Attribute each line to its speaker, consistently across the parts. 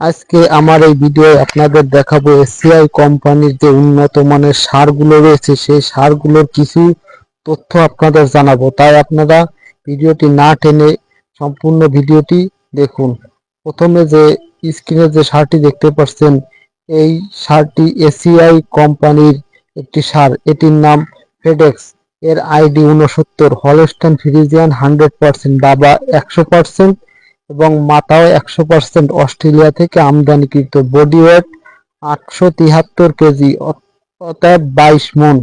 Speaker 1: আজকে আমার এই ভিডিওয়ে আপনাদের দেখাবো এসিআই কোম্পানির যে উন্নত মানের সারগুলো রয়েছে সেই সারগুলোর কিছু তথ্য আপনাদের জানাবো, তাই আপনারা ভিডিওটি না টেনে সম্পূর্ণ ভিডিওটি দেখুন। প্রথমে যে স্ক্রিনে যে সারটি দেখতে পাচ্ছেন, এই সারটি এসিআই কোম্পানির একটি সার, এটির নাম ফেডেক্স। এর আইডি 69, হলস্টাইন ফ্রিজিয়ান 100%, বাবা 100% এবং মাতাও 100% অস্ট্রেলিয়া থেকে আমদানিকৃত। বডি ওয়েট 873 কেজি, অর্থাৎ 22 মণ।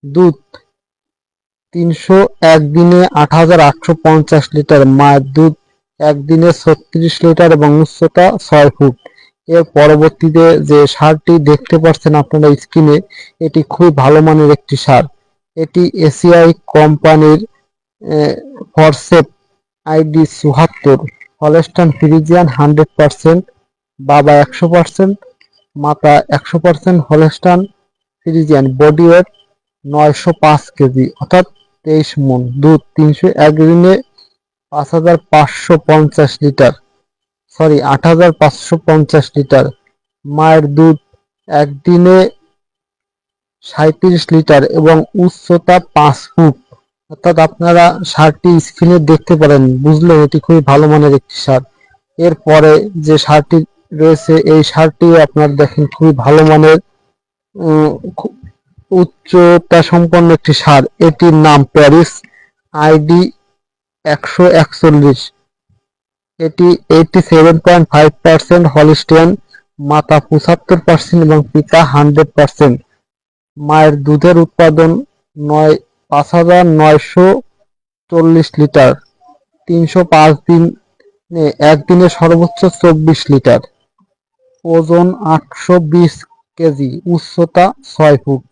Speaker 1: দুধ 300 একদিনে 8,850 লিটার। মায়ের দুধ একদিনে 36 লিটার এবং উচ্চতা 6 ফুট। এর পরবর্তীতে যে সারটি দেখতে পাচ্ছেন আপনারা স্ক্রিনে, এটি খুবই ভালো মানের একটি সার। এটি এসিআই কোম্পানির ফরসেপ আইডি 74, হলস্টাইন ফ্রিজিয়ান 100%, বাবা 100%, মাতা 100% Holstein Friesian. Body weight 905 KG, অর্থাৎ 23 মণ। দুধ 300 একদিনে 5,550 লিটার, 8,550 লিটার। মায়ের দুধ একদিনে 37 লিটার এবং উচ্চতা 5 ফুট। অর্থাৎ আপনারা সারটি স্ক্রিনে দেখতে পারেন, বুঝলেন এটি খুবই ভালো মানের একটি সার। এরপরে যে সারটি রয়েছে, এই সারটি আপনারা দেখেন খুবই ভালো মানের উচ্চতা সম্পন্ন একটি সার। এটির নাম প্যারিস, আইডি 141। এটি 87.5% হলিস্টিয়ান, মাতা 75% এবং পিতা 100%। মায়ের দুধের উৎপাদন 5,940 লিটার, 305 দিনে একদিনে সর্বোচ্চ 24 লিটার। ওজন 820 কেজি, উচ্চতা 6 ফুট।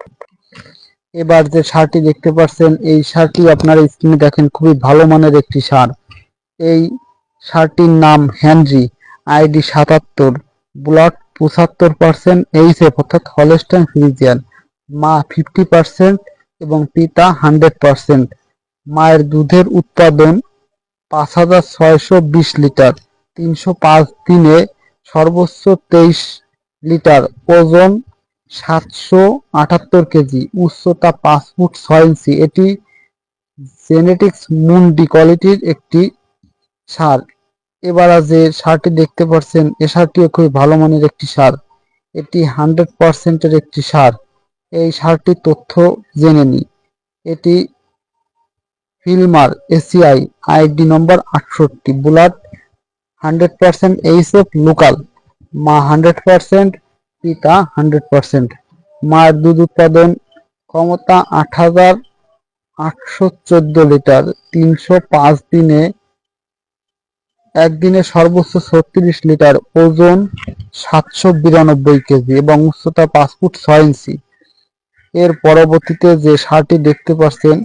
Speaker 1: এবার যে সারটি দেখতে পাচ্ছেন, এই সারটি আপনারা স্ক্রিনে দেখেন খুবই ভালো মানের একটি সার। এই সারটির নাম হেনরি, আইডি 77, ব্লড 75%, এইচএফ অর্থাৎ হলস্টাইন ফ্রিজিয়ান। মা 50% এবং পিতা 100%। মায়ের দুধের উৎপাদন 5,620 লিটার, 305 দিনে সর্বোচ্চ 23 লিটার। ওজন 778 কেজি, উচ্চতা 5 ফুট 6 ইঞ্চি। এটি জেনেটিক্স মুন্ডি কোয়ালিটির একটি সার। এবার যে সারটি দেখতে পাচ্ছেন, এ সারটিও খুবই ভালো মানের একটি সার। এটি 100% এর একটি সার। এই সারটির তথ্য জেনে নিই। এটি ফিলমার এসিআই, আইডি নম্বর 68, ব্লাড 100%, এইচএফ লোকাল। মা 100%, পিতা 100%। মায়ের দুধ উৎপাদন ক্ষমতা 8,814 লিটার, 305 দিনে একদিনে সর্বোচ্চ 36 লিটার। ওজন 792 কেজি এবং উচ্চতা 5 ফুট 6 ইঞ্চি। এর পরবর্তীতে যে সারটি দেখতে পাচ্ছেন,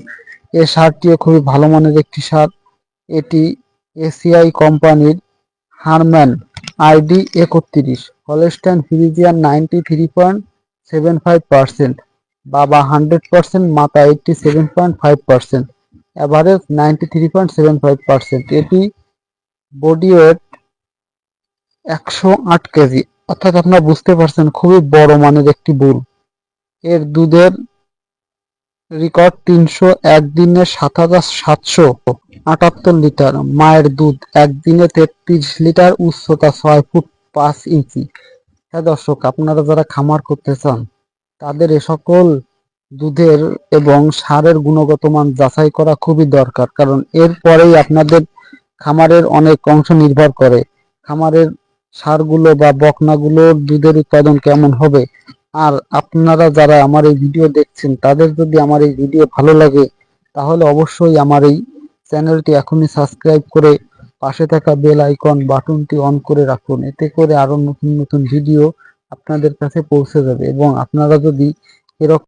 Speaker 1: এই সারটিও খুবই ভালো মানের একটি সার। এটি এসিআই কোম্পানির হারম্যান, আইডি 31, হলস্টাইন ফ্রিজিয়ান 93.75%, বাবা 100%, মাতা 87.5%, অ্যাভারেজ 93.75%। এটি বডি ওয়েট 108 কেজি, অর্থাৎ আপনারা বুঝতে পারছেন খুবই বড় মানের একটি বুল। এর দুধের রেকর্ড 300 একদিনে 7,778 লিটার। মায়ের দুধ একদিনে 33 লিটার, উচ্চতা 6 ফুট 5 ইঞ্চি। হ্যাঁ দর্শক, আপনারা যারা খামার করতে চান তাদের এ সকল দুধের এবং সারের গুণগত মান যাচাই করা খুবই দরকার, কারণ এরপরেই আপনাদের খামারের অনেক অংশ নির্ভর করে খামারের ষাঁড়গুলো বা বকনাগুলোর দুধের উৎপাদন কেমন হবে। আর আপনারা যারা আমার এই ভিডিও দেখছেন, তাদের যদি আমার এই ভিডিও ভালো লাগে তাহলে অবশ্যই আমার এই চ্যানেলটি এখনই সাবস্ক্রাইব করে পাশে থাকা বেল আইকন বাটনটি অন করে রাখুন। এতে করে আরো নতুন নতুন ভিডিও আপনাদের কাছে পৌঁছে যাবে। এবং আপনারা যদি এরকম